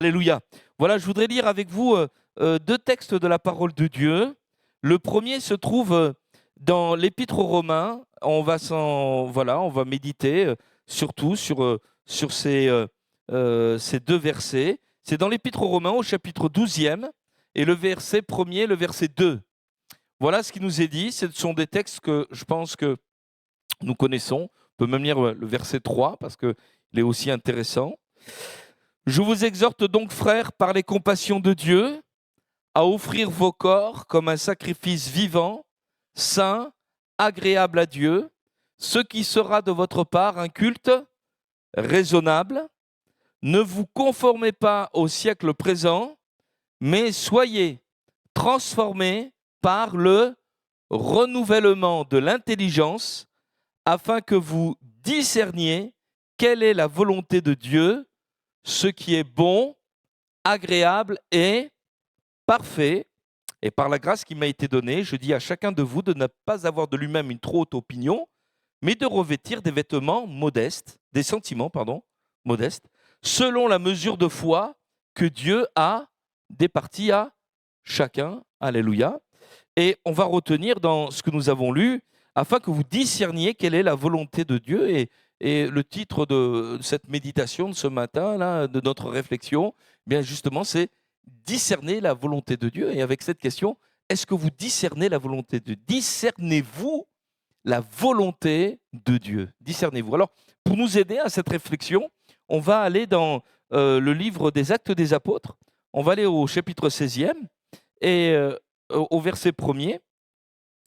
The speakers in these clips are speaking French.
Alléluia. Voilà, je voudrais lire avec vous deux textes de la parole de Dieu. Le premier se trouve dans l'Épître aux Romains. On va méditer surtout sur ces deux versets. C'est dans l'Épître aux Romains au chapitre 12e et le verset 1er, le verset 2. Voilà ce qui nous est dit. Ce sont des textes que je pense que nous connaissons. On peut même lire le verset 3 parce qu'il est aussi intéressant. Je vous exhorte donc, frères, par les compassions de Dieu, à offrir vos corps comme un sacrifice vivant, saint, agréable à Dieu, ce qui sera de votre part un culte raisonnable. Ne vous conformez pas au siècle présent, mais soyez transformés par le renouvellement de l'intelligence, afin que vous discerniez quelle est la volonté de Dieu, ce qui est bon, agréable et parfait. Et par la grâce qui m'a été donnée, je dis à chacun de vous de ne pas avoir de lui-même une trop haute opinion, mais de revêtir des vêtements modestes, des sentiments, modestes, selon la mesure de foi que Dieu a départie à chacun. Alléluia. Et on va retenir dans ce que nous avons lu, afin que vous discerniez quelle est la volonté de Dieu. Et le titre de cette méditation de ce matin, là, de notre réflexion, bien justement, c'est discerner la volonté de Dieu. Et avec cette question, est-ce que vous discernez la volonté de Dieu? Discernez-vous la volonté de Dieu? Discernez-vous. Alors, pour nous aider à cette réflexion, on va aller dans le livre des Actes des Apôtres. On va aller au chapitre 16e et au verset 1er.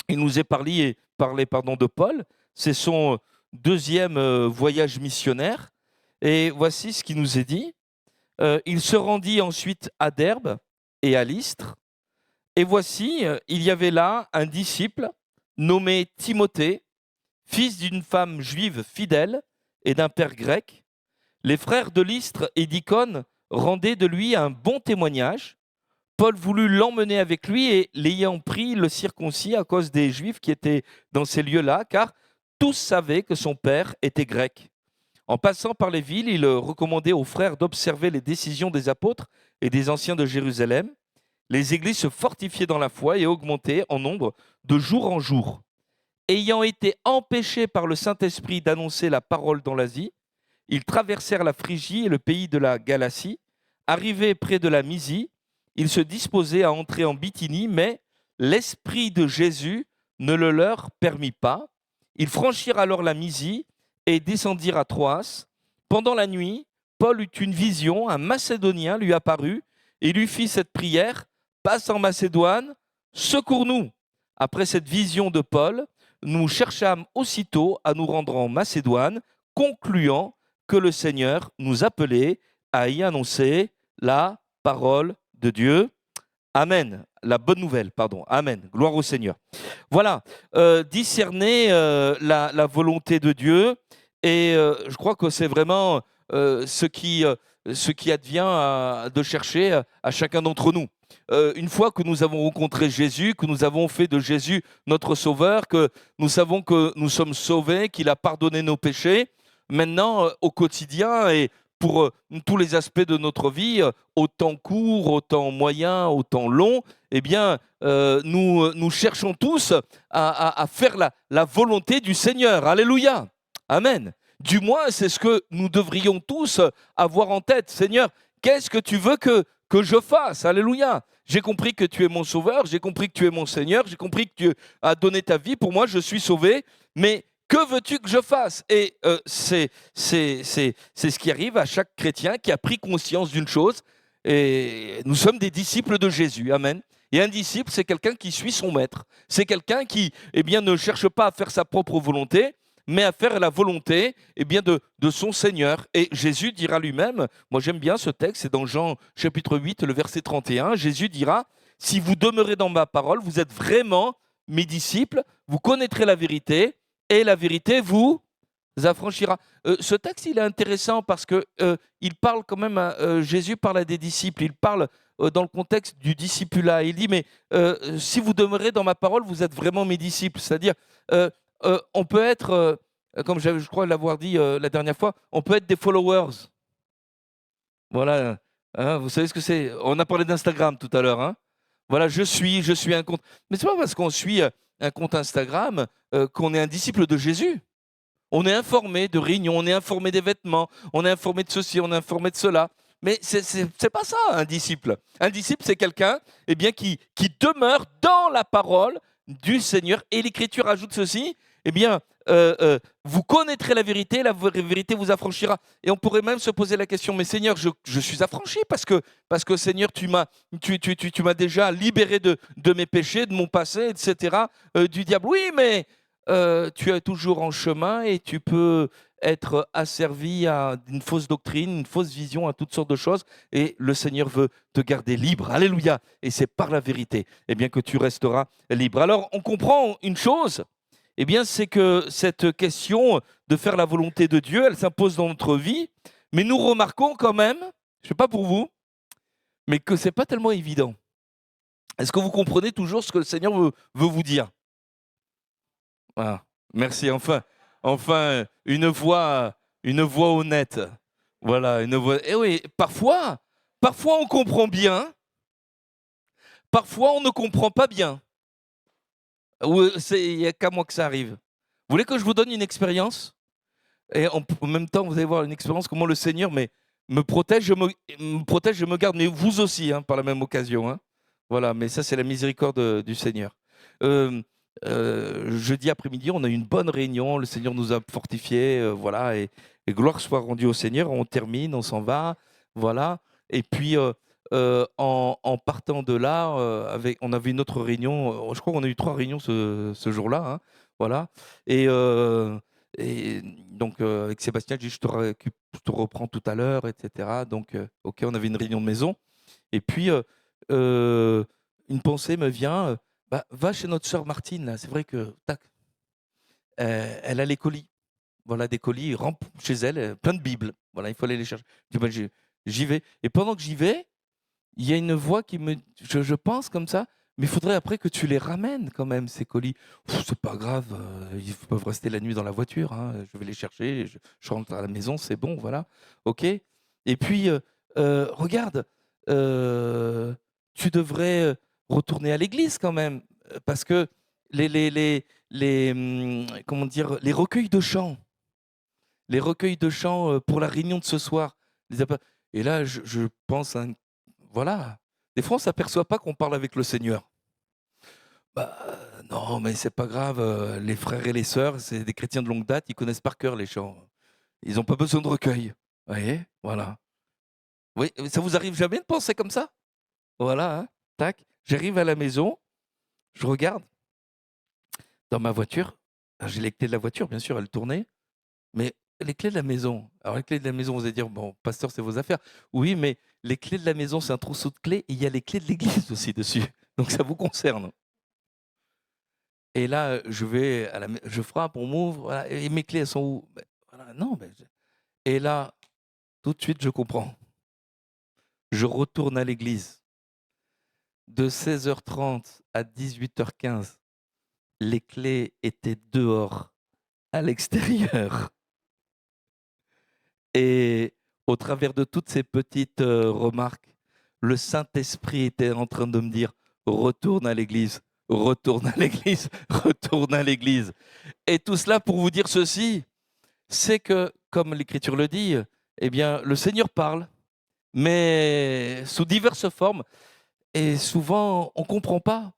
Il nous est parlé de Paul. C'est son deuxième voyage missionnaire. Et voici ce qui nous est dit. Il se rendit ensuite à Derbe et à Lystre. Et voici, il y avait là un disciple nommé Timothée, fils d'une femme juive fidèle et d'un père grec. Les frères de Lystre et d'Icône rendaient de lui un bon témoignage. Paul voulut l'emmener avec lui et l'ayant pris, le circoncis à cause des Juifs qui étaient dans ces lieux-là, car tous savaient que son père était grec. En passant par les villes, il recommandait aux frères d'observer les décisions des apôtres et des anciens de Jérusalem. Les églises se fortifiaient dans la foi et augmentaient en nombre de jour en jour. Ayant été empêchés par le Saint-Esprit d'annoncer la parole dans l'Asie, ils traversèrent la Phrygie et le pays de la Galatie. Arrivés près de la Mysie, ils se disposaient à entrer en Bithynie, mais l'Esprit de Jésus ne le leur permit pas. Ils franchirent alors la Mysie et descendirent à Troas. Pendant la nuit, Paul eut une vision, un Macédonien lui apparut et lui fit cette prière: « Passe en Macédoine, secours-nous ». Après cette vision de Paul, nous cherchâmes aussitôt à nous rendre en Macédoine, concluant que le Seigneur nous appelait à y annoncer la parole de Dieu. Amen. La bonne nouvelle, pardon. Amen. Gloire au Seigneur. Voilà, discerner la volonté de Dieu. Et je crois que c'est vraiment ce qui advient de chercher à chacun d'entre nous. Une fois que nous avons rencontré Jésus, que nous avons fait de Jésus notre Sauveur, que nous savons que nous sommes sauvés, qu'il a pardonné nos péchés, maintenant, au quotidien et pour tous les aspects de notre vie, au temps court, au temps moyen, au temps long, eh bien, nous cherchons tous à faire la volonté du Seigneur. Alléluia. Amen. Du moins, c'est ce que nous devrions tous avoir en tête. Seigneur, qu'est-ce que tu veux que je fasse? Alléluia. J'ai compris que tu es mon Sauveur, j'ai compris que tu es mon Seigneur, j'ai compris que tu as donné ta vie pour moi, je suis sauvé, mais que veux-tu que je fasse? Et c'est ce qui arrive à chaque chrétien qui a pris conscience d'une chose. Et nous sommes des disciples de Jésus. Amen. Et un disciple, c'est quelqu'un qui suit son maître. C'est quelqu'un qui ne cherche pas à faire sa propre volonté, mais à faire la volonté de son Seigneur. Et Jésus dira lui-même, moi j'aime bien ce texte, c'est dans Jean chapitre 8, le verset 31, Jésus dira: « Si vous demeurez dans ma parole, vous êtes vraiment mes disciples, vous connaîtrez la vérité, et la vérité vous affranchira. » Ce texte, il est intéressant parce que il parle quand même, Jésus parle à des disciples, il parle dans le contexte du discipulat. Il dit, mais si vous demeurez dans ma parole, vous êtes vraiment mes disciples. C'est-à-dire, on peut être, comme je crois l'avoir dit la dernière fois, on peut être des followers. Voilà, Hein, vous savez ce que c'est? On a parlé d'Instagram tout à l'heure. Hein. Voilà, je suis un compte. Mais c'est pas parce qu'on suit un compte Instagram qu'on est un disciple de Jésus. On est informé de réunions, on est informé des vêtements, on est informé de ceci, on est informé de cela. Mais c'est pas ça, un disciple. Un disciple, c'est quelqu'un qui demeure dans la parole du Seigneur. Et l'Écriture ajoute ceci, eh bien, vous connaîtrez la vérité vous affranchira. Et on pourrait même se poser la question, mais Seigneur, je suis affranchi parce que Seigneur, tu m'as déjà libéré de mes péchés, de mon passé, etc., du diable. Oui, mais tu es toujours en chemin et tu peux être asservi à une fausse doctrine, une fausse vision, à toutes sortes de choses. Et le Seigneur veut te garder libre. Alléluia. Et c'est par la vérité que tu resteras libre. Alors, on comprend une chose, c'est que cette question de faire la volonté de Dieu, elle s'impose dans notre vie. Mais nous remarquons quand même, je ne sais pas pour vous, mais que ce n'est pas tellement évident. Est-ce que vous comprenez toujours ce que le Seigneur veut vous dire ? Ah, merci. Enfin, une voix honnête. Voilà, une voix. Eh oui, parfois on comprend bien, parfois on ne comprend pas bien. Il n'y a qu'à moi que ça arrive. Vous voulez que je vous donne une expérience? Et en même temps, vous allez voir une expérience comment le Seigneur me protège, je me garde, mais vous aussi, hein, par la même occasion. Hein. Voilà, mais ça, c'est la miséricorde du Seigneur. Jeudi après-midi, on a eu une bonne réunion, le Seigneur nous a fortifiés, voilà, et gloire soit rendue au Seigneur. On termine, on s'en va, voilà. Et puis, en partant de là, on avait une autre réunion, je crois qu'on a eu 3 réunions ce jour-là, hein, voilà. Et donc, avec Sébastien, je dis, je te reprends tout à l'heure, etc. Donc, OK, on avait une réunion de maison. Et puis, une pensée me vient, bah, va chez notre sœur Martine, là. C'est vrai que, tac, elle a les colis. Voilà, des colis, chez elle, plein de Bibles. Voilà, il faut aller les chercher. Je dis, bah, j'y vais. Et pendant que j'y vais, il y a une voix qui me... Je pense comme ça, mais il faudrait après que tu les ramènes quand même, ces colis. C'est pas grave, ils peuvent rester la nuit dans la voiture. Hein, je vais les chercher, je rentre à la maison, c'est bon, voilà. OK. Et puis, regarde, euh, tu devrais retourner à l'église quand même, parce que comment dire, les recueils de chants pour la réunion de ce soir. Et là, je pense, voilà, des fois on ne s'aperçoit pas qu'on parle avec le Seigneur. Bah, non, mais c'est pas grave, les frères et les sœurs, c'est des chrétiens de longue date, ils connaissent par cœur les chants. Ils n'ont pas besoin de recueil. Vous voyez, voilà. Oui, ça vous arrive jamais de penser comme ça? Voilà, hein, tac. J'arrive à la maison, je regarde dans ma voiture. J'ai les clés de la voiture, bien sûr, elles tournaient. Mais les clés de la maison, alors les clés de la maison, vous allez dire, bon, pasteur, c'est vos affaires. Oui, mais les clés de la maison, c'est un trousseau de clés et il y a les clés de l'église aussi dessus. Donc ça vous concerne. Et là, je frappe, on m'ouvre, voilà, et mes clés, elles sont où? Ben, voilà, non, et là, tout de suite, je comprends. Je retourne à l'église. De 16h30 à 18h15, les clés étaient dehors, à l'extérieur. Et au travers de toutes ces petites remarques, le Saint-Esprit était en train de me dire, retourne à l'église, retourne à l'église, retourne à l'église. Et tout cela pour vous dire ceci, c'est que, comme l'Écriture le dit, eh bien, le Seigneur parle, mais sous diverses formes. Et souvent, on ne comprend pas.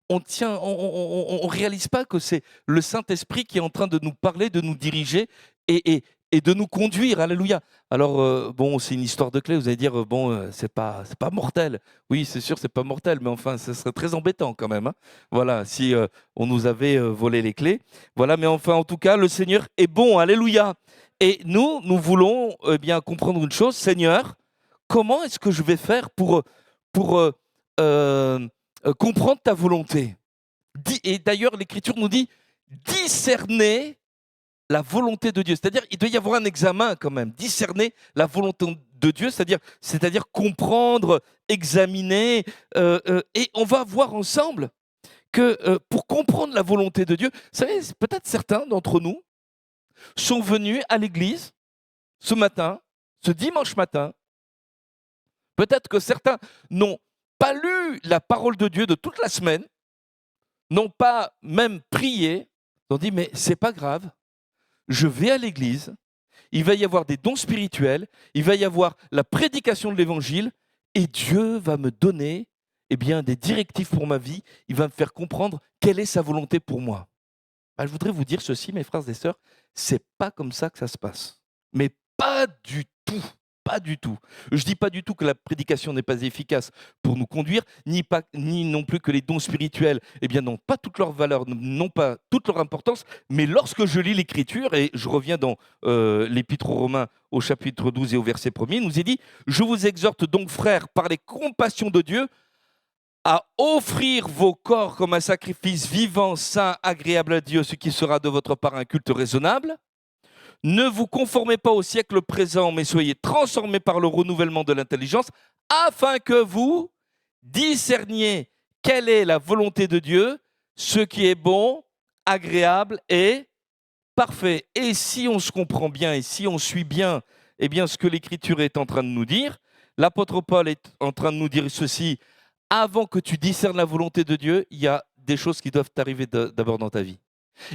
On ne réalise pas que c'est le Saint-Esprit qui est en train de nous parler, de nous diriger et de nous conduire. Alléluia. Alors, bon, c'est une histoire de clé. Vous allez dire, bon, c'est pas mortel. Oui, c'est sûr, c'est pas mortel, mais enfin, ce serait très embêtant quand même. Hein. Voilà, si on nous avait volé les clés. Voilà, mais enfin, en tout cas, le Seigneur est bon. Alléluia. Et nous voulons bien comprendre une chose, Seigneur, comment est-ce que je vais faire pour comprendre ta volonté. Et d'ailleurs, l'Écriture nous dit discerner la volonté de Dieu. C'est-à-dire, il doit y avoir un examen quand même. Discerner la volonté de Dieu, c'est-à-dire comprendre, examiner. Et on va voir ensemble que pour comprendre la volonté de Dieu, vous savez, peut-être certains d'entre nous sont venus à l'église ce matin, ce dimanche matin, Peut-être que certains n'ont pas lu la parole de Dieu de toute la semaine, n'ont pas même prié, ont dit mais c'est pas grave, je vais à l'église, il va y avoir des dons spirituels, il va y avoir la prédication de l'évangile et Dieu va me donner des directives pour ma vie, il va me faire comprendre quelle est sa volonté pour moi. Je voudrais vous dire ceci, mes frères et sœurs, c'est pas comme ça que ça se passe. Mais pas du tout. Pas du tout. Je ne dis pas du tout que la prédication n'est pas efficace pour nous conduire, ni non plus que les dons spirituels n'ont pas toute leur valeur, n'ont pas toute leur importance, mais lorsque je lis l'Écriture, et je reviens dans l'Épître aux Romains au chapitre 12 et au verset 1er, il nous est dit « Je vous exhorte donc, frères, par les compassions de Dieu, à offrir vos corps comme un sacrifice vivant, saint, agréable à Dieu, ce qui sera de votre part un culte raisonnable. Ne vous conformez pas au siècle présent, mais soyez transformés par le renouvellement de l'intelligence, afin que vous discerniez quelle est la volonté de Dieu, ce qui est bon, agréable et parfait. » Et si on se comprend bien, et si on suit bien, ce que l'Écriture est en train de nous dire, l'apôtre Paul est en train de nous dire ceci: avant que tu discernes la volonté de Dieu, il y a des choses qui doivent t'arriver d'abord dans ta vie.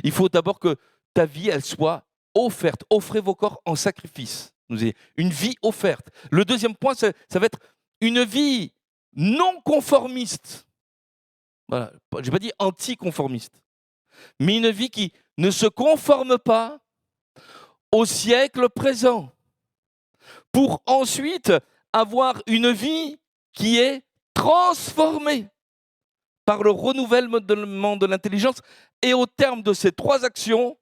Il faut d'abord que ta vie, elle soit offerte. Offrez vos corps en sacrifice. Une vie offerte. Le deuxième point, ça va être une vie non conformiste. Voilà. Je n'ai pas dit anticonformiste, mais une vie qui ne se conforme pas au siècle présent, pour ensuite avoir une vie qui est transformée par le renouvellement de l'intelligence. Et au terme de ces trois actions,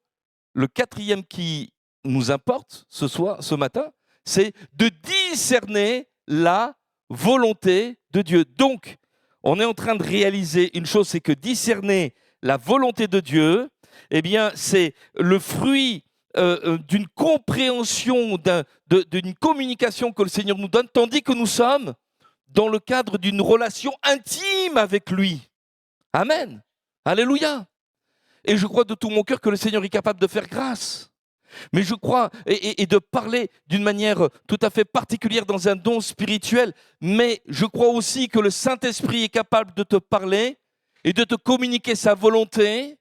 le quatrième qui nous importe ce matin, c'est de discerner la volonté de Dieu. Donc, on est en train de réaliser une chose, c'est que discerner la volonté de Dieu, c'est le fruit d'une compréhension, d'une communication que le Seigneur nous donne, tandis que nous sommes dans le cadre d'une relation intime avec lui. Amen. Alléluia. Et je crois de tout mon cœur que le Seigneur est capable de faire grâce. Mais je crois, et de parler d'une manière tout à fait particulière dans un don spirituel, mais je crois aussi que le Saint-Esprit est capable de te parler et de te communiquer sa volonté,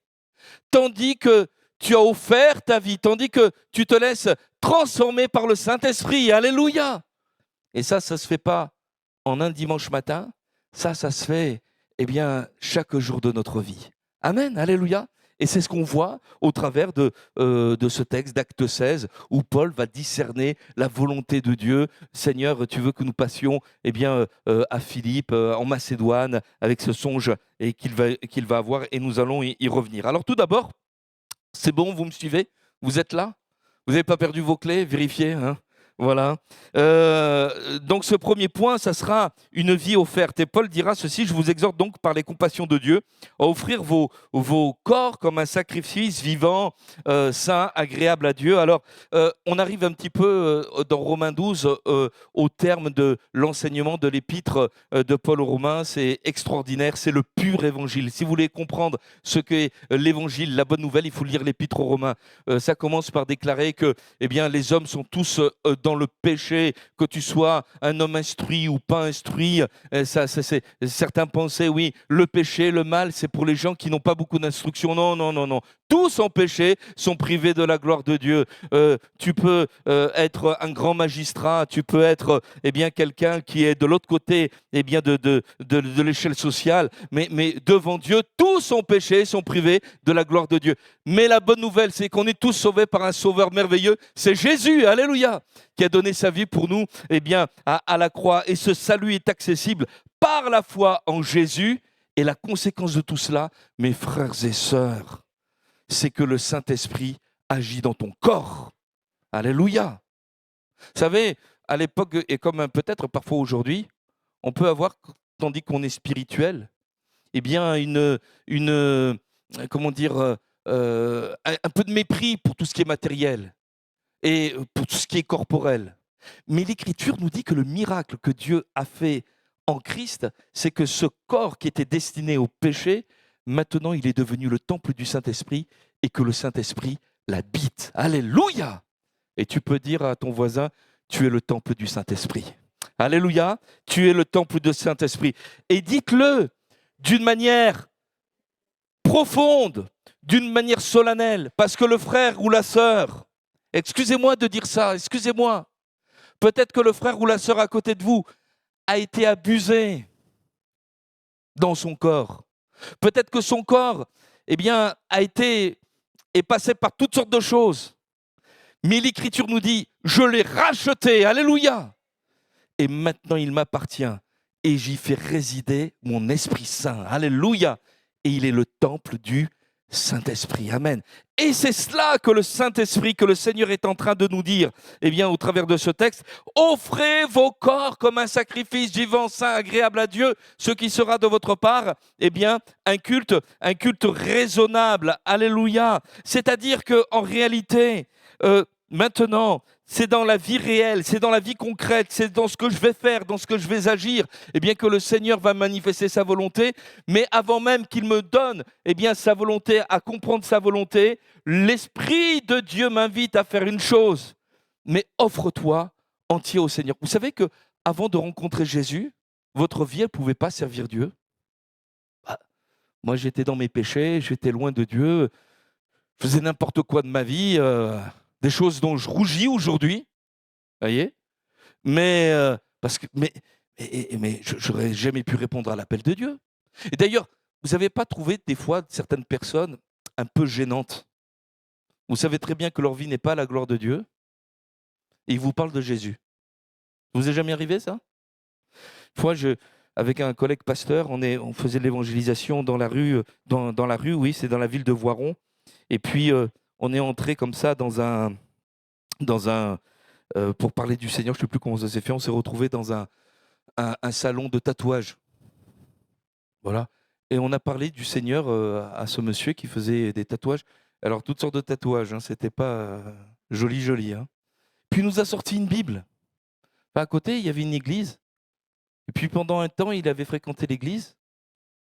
tandis que tu as offert ta vie, tandis que tu te laisses transformer par le Saint-Esprit. Alléluia. Et ça ne se fait pas en un dimanche matin, ça se fait chaque jour de notre vie. Amen, alléluia. Et c'est ce qu'on voit au travers de ce texte d'Acte 16, où Paul va discerner la volonté de Dieu. Seigneur, tu veux que nous passions à Philippe, en Macédoine, avec ce songe et qu'il va avoir, et nous allons y revenir. Alors tout d'abord, c'est bon, vous me suivez? Vous êtes là? Vous n'avez pas perdu vos clés? Vérifiez, hein? Voilà. Donc ce premier point, ça sera une vie offerte. Et Paul dira ceci: je vous exhorte donc par les compassions de Dieu à offrir vos corps comme un sacrifice vivant, saint, agréable à Dieu. Alors, on arrive un petit peu dans Romains 12 au terme de l'enseignement de l'épître de Paul aux Romains. C'est extraordinaire, c'est le pur évangile. Si vous voulez comprendre ce qu'est l'évangile, la bonne nouvelle, il faut lire l'épître aux Romains. Ça commence par déclarer que les hommes sont tous dans le péché, que tu sois un homme instruit ou pas instruit. Certains pensaient, oui, le péché, le mal, c'est pour les gens qui n'ont pas beaucoup d'instruction. Non, non, non, non. Tous en péché sont privés de la gloire de Dieu. Tu peux être un grand magistrat, tu peux être quelqu'un qui est de l'autre côté de l'échelle sociale, mais devant Dieu, tous ont péché, sont privés de la gloire de Dieu. Mais la bonne nouvelle, c'est qu'on est tous sauvés par un sauveur merveilleux, c'est Jésus, alléluia, qui a donné sa vie pour nous à la croix. Et ce salut est accessible par la foi en Jésus. Et la conséquence de tout cela, mes frères et sœurs, c'est que le Saint-Esprit agit dans ton corps. Alléluia. Vous savez, à l'époque, et comme peut-être parfois aujourd'hui, on peut avoir, tandis qu'on est spirituel, un peu de mépris pour tout ce qui est matériel et pour tout ce qui est corporel. Mais l'Écriture nous dit que le miracle que Dieu a fait en Christ, c'est que ce corps qui était destiné au péché, maintenant il est devenu le temple du Saint-Esprit et que le Saint-Esprit l'habite. Alléluia! Et tu peux dire à ton voisin, tu es le temple du Saint-Esprit. Alléluia. Tu es le temple du Saint-Esprit. Et dites-le d'une manière profonde, d'une manière solennelle, parce que le frère ou la sœur, excusez-moi de dire ça, excusez-moi, peut-être que le frère ou la sœur à côté de vous a été abusé dans son corps. Peut-être que son corps, est passé par toutes sortes de choses. Mais l'Écriture nous dit, je l'ai racheté, alléluia. Et maintenant il m'appartient et j'y fais résider mon Esprit Saint, alléluia. Et il est le temple du Saint-Esprit, amen. Et c'est cela que le Saint-Esprit, que le Seigneur est en train de nous dire, au travers de ce texte, offrez vos corps comme un sacrifice vivant, saint, agréable à Dieu, ce qui sera de votre part, un culte raisonnable, alléluia. C'est-à-dire qu'en réalité, maintenant, c'est dans la vie réelle, c'est dans la vie concrète, c'est dans ce que je vais faire, dans ce que je vais agir, que le Seigneur va manifester sa volonté. Mais avant même qu'il me donne sa volonté, à comprendre sa volonté, l'Esprit de Dieu m'invite à faire une chose. Mais offre-toi entier au Seigneur. Vous savez que avant de rencontrer Jésus, votre vie, elle ne pouvait pas servir Dieu. Moi, j'étais dans mes péchés, j'étais loin de Dieu, je faisais n'importe quoi de ma vie. Des choses dont je rougis aujourd'hui, voyez, mais je n'aurais jamais pu répondre à l'appel de Dieu. Et d'ailleurs, vous n'avez pas trouvé des fois certaines personnes un peu gênantes? Vous savez très bien que leur vie n'est pas la gloire de Dieu, et ils vous parlent de Jésus. Vous est jamais arrivé ça? Une fois, avec un collègue pasteur, on faisait de l'évangélisation dans la rue, oui, c'est dans la ville de Voiron, et puis on est entré comme ça dans un pour parler du Seigneur, je ne sais plus comment ça s'est fait, on s'est retrouvé dans un salon de tatouage. Voilà. Et on a parlé du Seigneur à ce monsieur qui faisait des tatouages. Alors, toutes sortes de tatouages, hein, c'était pas joli. Hein. Puis il nous a sorti une Bible. À côté, il y avait une église. Et puis pendant un temps, il avait fréquenté l'église.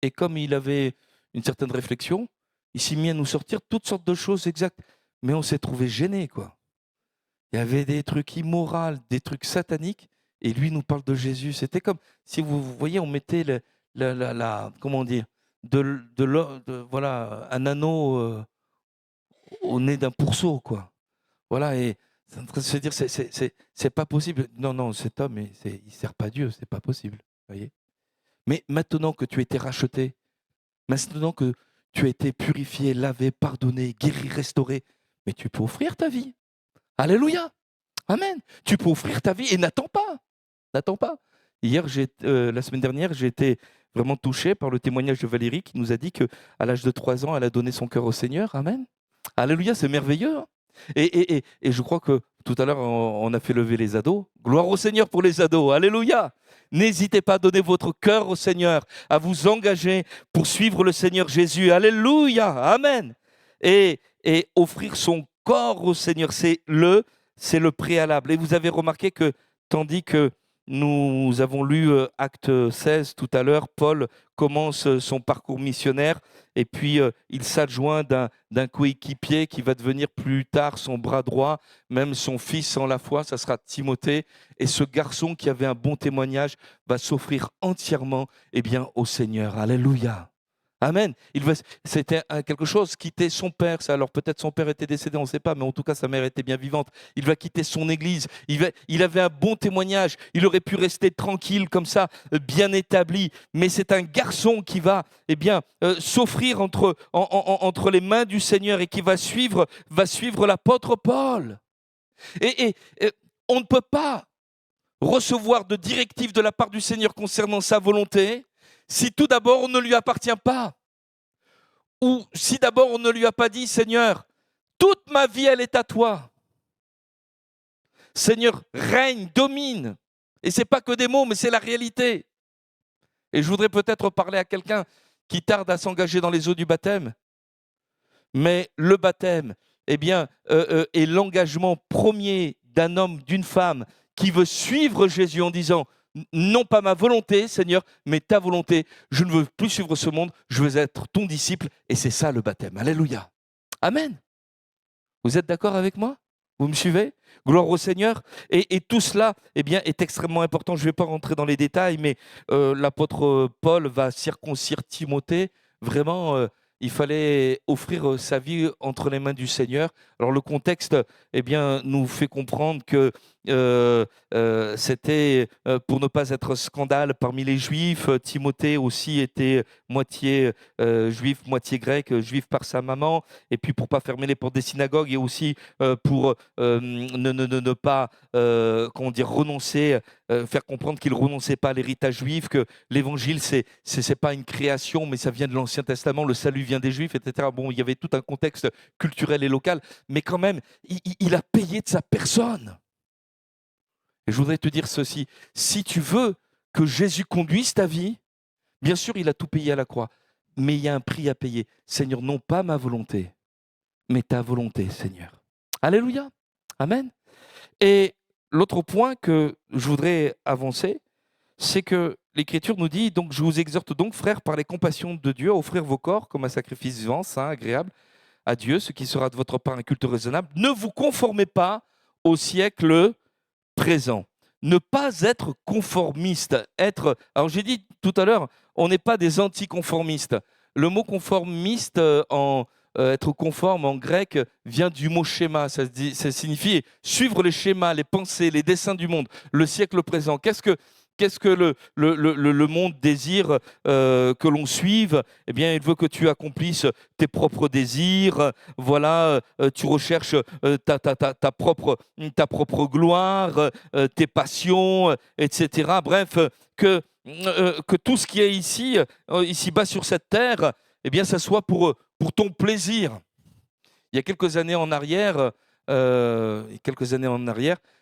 Et comme il avait une certaine réflexion, il s'est mis à nous sortir toutes sortes de choses exactes. Mais on s'est trouvé gênés, quoi. Il y avait des trucs immoraux, des trucs sataniques, et lui nous parle de Jésus. C'était comme si vous voyez, on mettait comment dire, voilà, un anneau au nez d'un pourceau, quoi. Voilà, et se dire, c'est pas possible. Non, cet homme, il sert pas Dieu, c'est pas possible. Voyez. Mais maintenant que tu as été racheté, maintenant que tu as été purifié, lavé, pardonné, guéri, restauré, mais tu peux offrir ta vie. Alléluia. Amen. Tu peux offrir ta vie et n'attends pas. N'attends pas. Hier, la semaine dernière, j'ai été vraiment touché par le témoignage de Valérie qui nous a dit qu'à l'âge de 3 ans, elle a donné son cœur au Seigneur. Amen. Alléluia, c'est merveilleux. Hein. Et je crois que tout à l'heure, on a fait lever les ados. Gloire au Seigneur pour les ados. Alléluia. N'hésitez pas à donner votre cœur au Seigneur, à vous engager pour suivre le Seigneur Jésus. Alléluia. Amen. Et offrir son corps au Seigneur, c'est le préalable. Et vous avez remarqué que, tandis que nous avons lu Acte 16 tout à l'heure, Paul commence son parcours missionnaire et puis il s'adjoint d'un coéquipier qui va devenir plus tard son bras droit, même son fils en la foi, ça sera Timothée. Et ce garçon qui avait un bon témoignage va s'offrir entièrement au Seigneur. Alléluia. Amen. C'était quelque chose, quitter son père. Alors peut-être son père était décédé, on ne sait pas, mais en tout cas sa mère était bien vivante. Il va quitter son église. Il avait un bon témoignage. Il aurait pu rester tranquille comme ça, bien établi. Mais c'est un garçon qui va s'offrir entre les mains du Seigneur et qui va suivre l'apôtre Paul. Et on ne peut pas recevoir de directives de la part du Seigneur concernant sa volonté si tout d'abord on ne lui appartient pas, ou si d'abord on ne lui a pas dit, Seigneur, toute ma vie elle est à toi. Seigneur, règne, domine. Et ce n'est pas que des mots, mais c'est la réalité. Et je voudrais peut-être parler à quelqu'un qui tarde à s'engager dans les eaux du baptême. Mais le baptême, est l'engagement premier d'un homme, d'une femme qui veut suivre Jésus en disant, non pas ma volonté, Seigneur, mais ta volonté. Je ne veux plus suivre ce monde, je veux être ton disciple. Et c'est ça le baptême. Alléluia. Amen. Vous êtes d'accord avec moi? Vous me suivez? Gloire au Seigneur. Et tout cela eh bien, est extrêmement important. Je ne vais pas rentrer dans les détails, mais l'apôtre Paul va circoncire Timothée. Vraiment, il fallait offrir sa vie entre les mains du Seigneur. Alors le contexte eh bien, nous fait comprendre que c'était pour ne pas être scandale parmi les Juifs. Timothée aussi était moitié juif, moitié grec, juif par sa maman. Et puis pour pas fermer les portes des synagogues et aussi pour ne pas comment dire, renoncer, faire comprendre qu'il ne renonçait pas à l'héritage juif, que l'évangile, c'est pas une création, mais ça vient de l'Ancien Testament, le salut vient des Juifs, etc. Bon, il y avait tout un contexte culturel et local, mais quand même, il a payé de sa personne. Et je voudrais te dire ceci, si tu veux que Jésus conduise ta vie, bien sûr, il a tout payé à la croix, mais il y a un prix à payer. Seigneur, non pas ma volonté, mais ta volonté, Seigneur. Alléluia. Amen. Et l'autre point que je voudrais avancer, c'est que l'Écriture nous dit, donc je vous exhorte donc, frères, par les compassions de Dieu, à offrir vos corps comme un sacrifice vivant, saint, agréable à Dieu, ce qui sera de votre part un culte raisonnable. Ne vous conformez pas au siècle présent. Ne pas être conformiste. Alors j'ai dit tout à l'heure, on n'est pas des anticonformistes. Le mot conformiste être conforme en grec vient du mot schéma. Ça signifie suivre les schémas, les pensées, les desseins du monde. Le siècle présent. Qu'est-ce que le monde désire que l'on suive? Eh bien, il veut que tu accomplisses tes propres désirs. Voilà, tu recherches ta propre gloire, tes passions, etc. Bref, que tout ce qui est ici-bas sur cette terre, eh bien, ça soit pour ton plaisir. Il y a quelques années en arrière,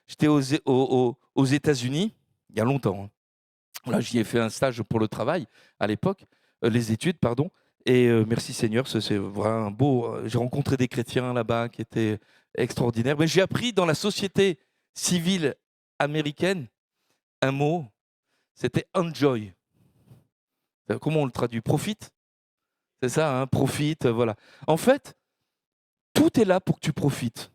j'étais aux États-Unis, il y a longtemps. Hein. Là, j'y ai fait un stage pour le travail à l'époque, les études, pardon. Et merci Seigneur, c'est vraiment beau. J'ai rencontré des chrétiens là-bas qui étaient extraordinaires. Mais j'ai appris dans la société civile américaine un mot, c'était enjoy. Comment on le traduit? Profite? C'est ça, hein, profite, voilà. En fait, tout est là pour que tu profites.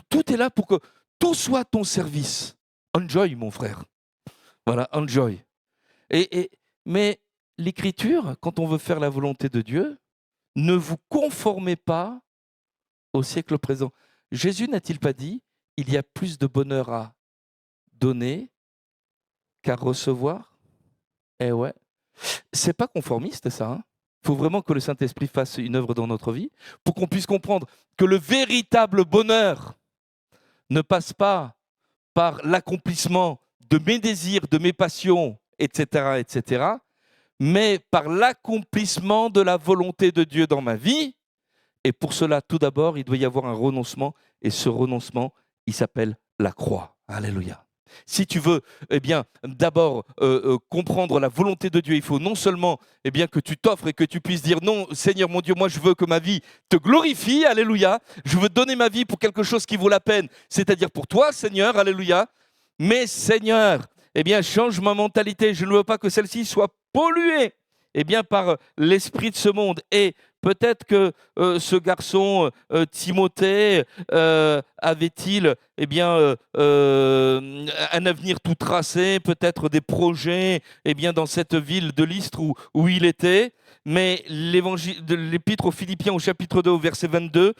Tout est là pour que tout soit à ton service. Enjoy, mon frère. Voilà, enjoy. Mais l'Écriture, quand on veut faire la volonté de Dieu, ne vous conformez pas au siècle présent. Jésus n'a-t-il pas dit, il y a plus de bonheur à donner qu'à recevoir? Eh ouais. C'est pas conformiste, ça. Hein. Il faut vraiment que le Saint-Esprit fasse une œuvre dans notre vie pour qu'on puisse comprendre que le véritable bonheur ne passe pas par l'accomplissement de mes désirs, de mes passions, etc., etc., mais par l'accomplissement de la volonté de Dieu dans ma vie. Et pour cela, tout d'abord, il doit y avoir un renoncement, et ce renoncement, il s'appelle la croix. Alléluia. Si tu veux eh bien, d'abord comprendre la volonté de Dieu, il faut non seulement eh bien, que tu t'offres et que tu puisses dire non, Seigneur mon Dieu, moi je veux que ma vie te glorifie, alléluia. Je veux donner ma vie pour quelque chose qui vaut la peine, c'est-à-dire pour toi, Seigneur, alléluia. Mais Seigneur, eh bien, change ma mentalité. Je ne veux pas que celle-ci soit polluée eh bien, par l'esprit de ce monde. Et peut-être que ce garçon, Timothée, avait-il eh bien, un avenir tout tracé, peut-être des projets eh bien, dans cette ville de Lystre où il était. Mais l'épître aux Philippiens au chapitre 2 au verset 22,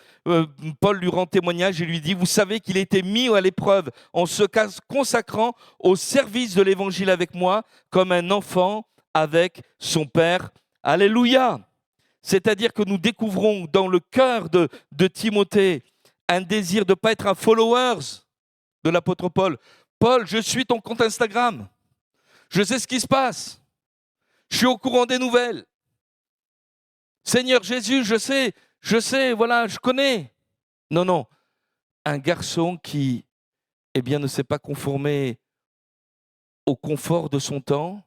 Paul lui rend témoignage et lui dit « Vous savez qu'il a été mis à l'épreuve en se consacrant au service de l'évangile avec moi comme un enfant avec son père. » Alléluia. C'est-à-dire que nous découvrons dans le cœur de Timothée un désir de ne pas être un followers de l'apôtre Paul. Paul, je suis ton compte Instagram. Je sais ce qui se passe. Je suis au courant des nouvelles. Seigneur Jésus, je sais, voilà, je connais. Non, non. Un garçon qui eh bien, ne s'est pas conformé au confort de son temps,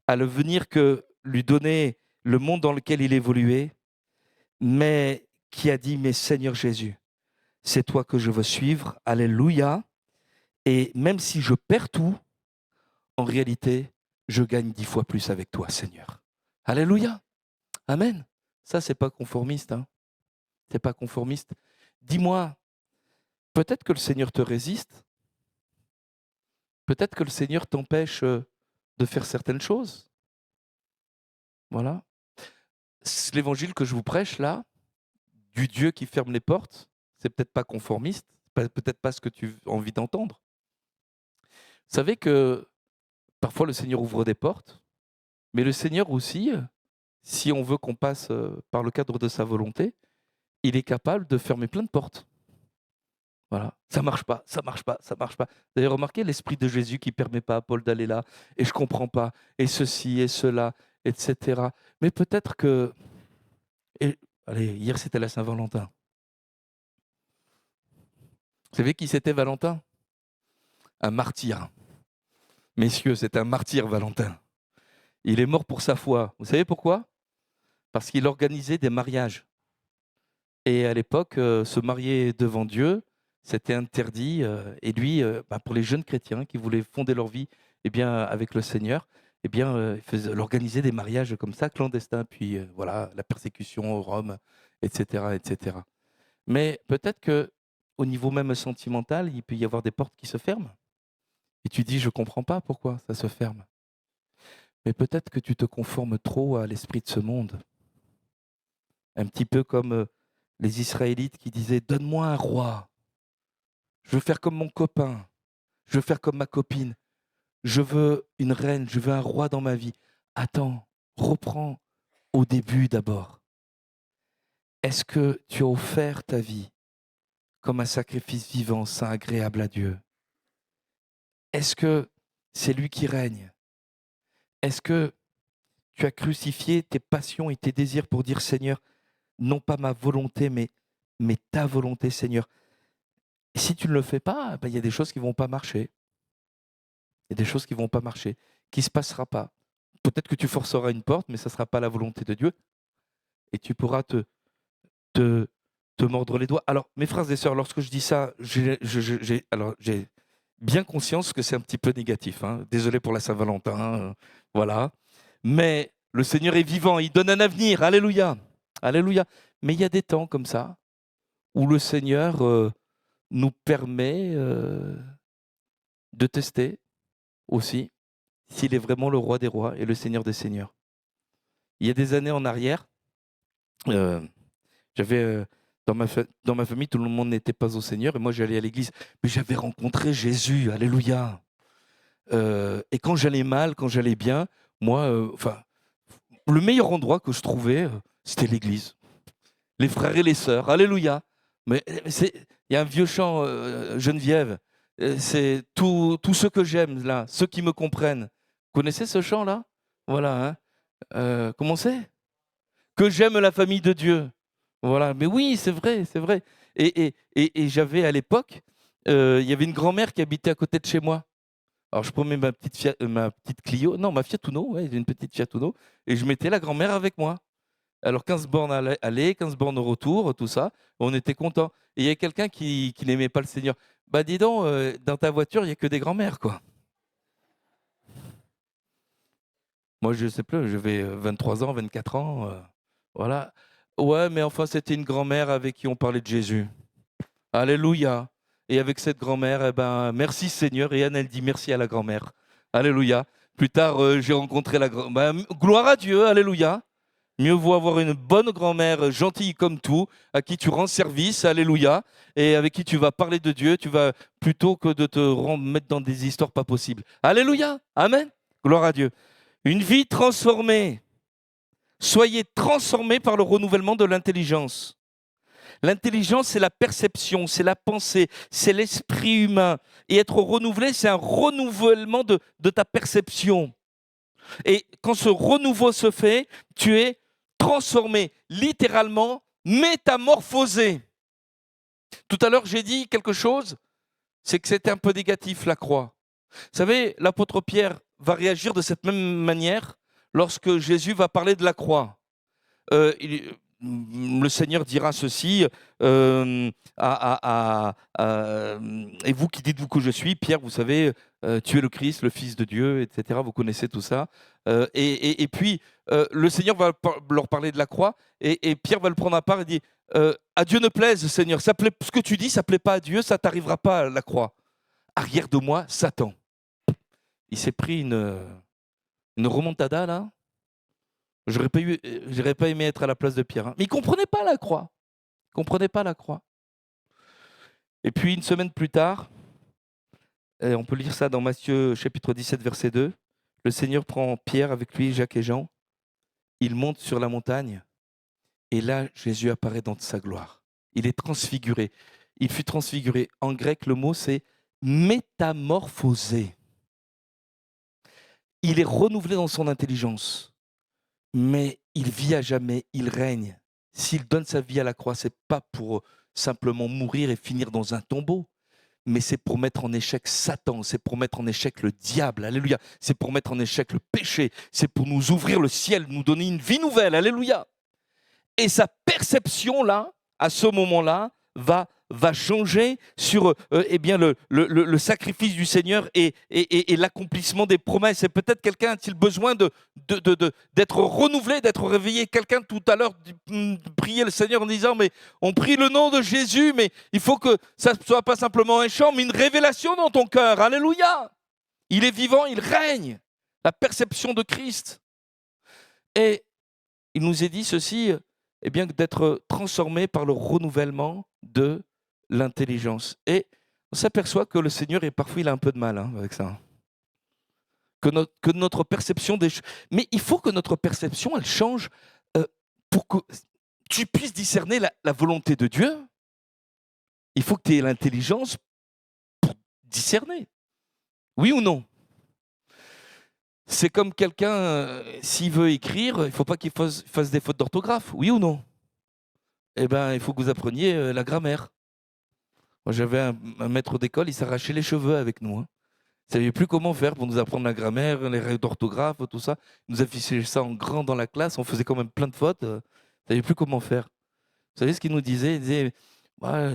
à l'avenir que lui donnait le monde dans lequel il évoluait, mais qui a dit, mais Seigneur Jésus, c'est toi que je veux suivre, alléluia, et même si je perds tout, en réalité, je gagne 10 fois plus avec toi, Seigneur. Alléluia, amen. Ça, c'est pas conformiste, hein. C'est pas conformiste. Dis-moi, Peut-être que le Seigneur te résiste. Peut-être que le Seigneur t'empêche de faire certaines choses. Voilà. L'évangile que je vous prêche là, du Dieu qui ferme les portes, c'est peut-être pas conformiste, peut-être pas ce que tu as envie d'entendre. Vous savez que parfois le Seigneur ouvre des portes, mais le Seigneur aussi, si on veut qu'on passe par le cadre de sa volonté, il est capable de fermer plein de portes. Voilà, ça marche pas, ça marche pas, ça marche pas. Vous avez remarqué l'esprit de Jésus qui permet pas à Paul d'aller là, et je comprends pas, et ceci et cela, etc. Mais peut-être que, allez, hier c'était la Saint-Valentin. Vous savez qui c'était Valentin? Un martyr. Messieurs, c'est un martyr Valentin. Il est mort pour sa foi. Vous savez pourquoi? Parce qu'il organisait des mariages. Et à l'époque, se marier devant Dieu, c'était interdit. Et lui, pour les jeunes chrétiens qui voulaient fonder leur vie avec le Seigneur, il organisait des mariages comme ça, clandestins. Puis voilà, la persécution au Rome, etc., etc. Mais peut-être qu'au niveau même sentimental, il peut y avoir des portes qui se ferment. Et tu dis, je ne comprends pas pourquoi ça se ferme. Mais peut-être que tu te conformes trop à l'esprit de ce monde. Un petit peu comme les Israélites qui disaient, donne-moi un roi. Je veux faire comme mon copain. Je veux faire comme ma copine. Je veux une reine. Je veux un roi dans ma vie. Attends, reprends au début d'abord. Est-ce que tu as offert ta vie comme un sacrifice vivant, saint, agréable à Dieu? Est-ce que c'est lui qui règne? Est-ce que tu as crucifié tes passions et tes désirs pour dire, Seigneur, non pas ma volonté, mais ta volonté, Seigneur? Et si tu ne le fais pas, il y a des choses qui ne vont pas marcher. Il y a des choses qui ne vont pas marcher, qui ne se passera pas. Peut-être que tu forceras une porte, mais ça ne sera pas la volonté de Dieu. Et tu pourras te mordre les doigts. Alors, mes frères et sœurs, lorsque je dis ça, j'ai bien conscience que c'est un petit peu négatif. Hein. Désolé pour la Saint-Valentin, voilà. Mais le Seigneur est vivant, il donne un avenir. Alléluia. Alléluia. Mais il y a des temps comme ça où le Seigneur nous permet de tester aussi s'il est vraiment le roi des rois et le Seigneur des seigneurs. Il y a des années en arrière, j'avais dans ma famille, tout le monde n'était pas au Seigneur et moi j'allais à l'église, mais j'avais rencontré Jésus, alléluia. Et quand j'allais mal, quand j'allais bien, moi, le meilleur endroit que je trouvais, c'était l'église. Les frères et les sœurs, alléluia. Mais il y a un vieux chant, Geneviève, c'est tout ce que j'aime, là, ceux qui me comprennent. Vous connaissez ce chant-là? Voilà. Hein. Comment c'est? Que j'aime la famille de Dieu. Voilà. Mais oui, c'est vrai, c'est vrai. Et j'avais à l'époque, il y avait une grand-mère qui habitait à côté de chez moi. Alors je prenais ma petite Clio, non, ma Fiat Uno, ouais, j'ai une petite Fiat Uno, et je mettais la grand-mère avec moi. Alors 15 bornes aller, 15 bornes au retour, tout ça, on était contents. Et il y a quelqu'un qui n'aimait pas le Seigneur. Bah dis donc, dans ta voiture, il n'y a que des grands-mères, quoi. Moi, je ne sais plus, j'avais 23 ans, 24 ans, voilà. Ouais, mais enfin, c'était une grand-mère avec qui on parlait de Jésus. Alléluia. Et avec cette grand-mère, merci Seigneur. Et Anne, elle dit merci à la grand-mère. Alléluia. Plus tard, j'ai rencontré la grand-mère. Gloire à Dieu, alléluia. Mieux vaut avoir une bonne grand-mère gentille comme tout, à qui tu rends service, alléluia, et avec qui tu vas parler de Dieu, plutôt que de te mettre dans des histoires pas possibles. Alléluia, amen, gloire à Dieu. Une vie transformée. Soyez transformés par le renouvellement de l'intelligence. L'intelligence, c'est la perception, c'est la pensée, c'est l'esprit humain. Et être renouvelé, c'est un renouvellement de ta perception. Et quand ce renouveau se fait, tu es transformé, littéralement métamorphosé. Tout à l'heure, j'ai dit quelque chose, c'est que c'était un peu négatif, la croix. Vous savez, l'apôtre Pierre va réagir de cette même manière lorsque Jésus va parler de la croix. Le Seigneur dira ceci, et vous qui dites-vous que je suis, Pierre, vous savez, tu es le Christ, le Fils de Dieu, etc. Vous connaissez tout ça. Et puis, le Seigneur va leur parler de la croix, et Pierre va le prendre à part et dit, à Dieu ne plaise, Seigneur. Ce que tu dis, ça ne plaît pas à Dieu, ça t'arrivera pas à la croix. Arrière de moi, Satan. Il s'est pris une remontada, là. J'aurais pas aimé être à la place de Pierre. Hein. Mais il ne comprenait pas la croix. Il comprenait pas la croix. Et puis, une semaine plus tard, et on peut lire ça dans Matthieu chapitre 17, verset 2, le Seigneur prend Pierre avec lui, Jacques et Jean. Il monte sur la montagne. Et là, Jésus apparaît dans sa gloire. Il est transfiguré. Il fut transfiguré. En grec, le mot, c'est métamorphosé. Il est renouvelé dans son intelligence. Mais il vit à jamais, il règne. S'il donne sa vie à la croix, ce n'est pas pour simplement mourir et finir dans un tombeau, mais c'est pour mettre en échec Satan, c'est pour mettre en échec le diable, alléluia. C'est pour mettre en échec le péché, c'est pour nous ouvrir le ciel, nous donner une vie nouvelle, alléluia. Et sa perception, là, à ce moment-là, va changer sur eh bien, le sacrifice du Seigneur et l'accomplissement des promesses. Et peut-être quelqu'un a-t-il besoin d'être renouvelé, d'être réveillé. Quelqu'un tout à l'heure priait le Seigneur en disant, mais on prie le nom de Jésus, mais il faut que ça ne soit pas simplement un chant, mais une révélation dans ton cœur. Alléluia. Il est vivant, il règne. La perception de Christ. Et il nous est dit ceci, eh bien, d'être transformé par le renouvellement de l'intelligence. Et on s'aperçoit que le Seigneur, parfois, il a un peu de mal avec ça. Que notre perception des choses... Mais il faut que notre perception, elle change pour que tu puisses discerner la volonté de Dieu. Il faut que tu aies l'intelligence pour discerner. Oui ou non? C'est comme quelqu'un, s'il veut écrire, il ne faut pas qu'il fasse des fautes d'orthographe. Oui ou non? Eh bien, il faut que vous appreniez la grammaire. Moi, j'avais un maître d'école, il s'arrachait les cheveux avec nous. Hein. Il ne savait plus comment faire pour nous apprendre la grammaire, les règles d'orthographe, tout ça. Il nous affichait ça en grand dans la classe, on faisait quand même plein de fautes. Il ne savait plus comment faire. Vous savez ce qu'il nous disait? Il disait,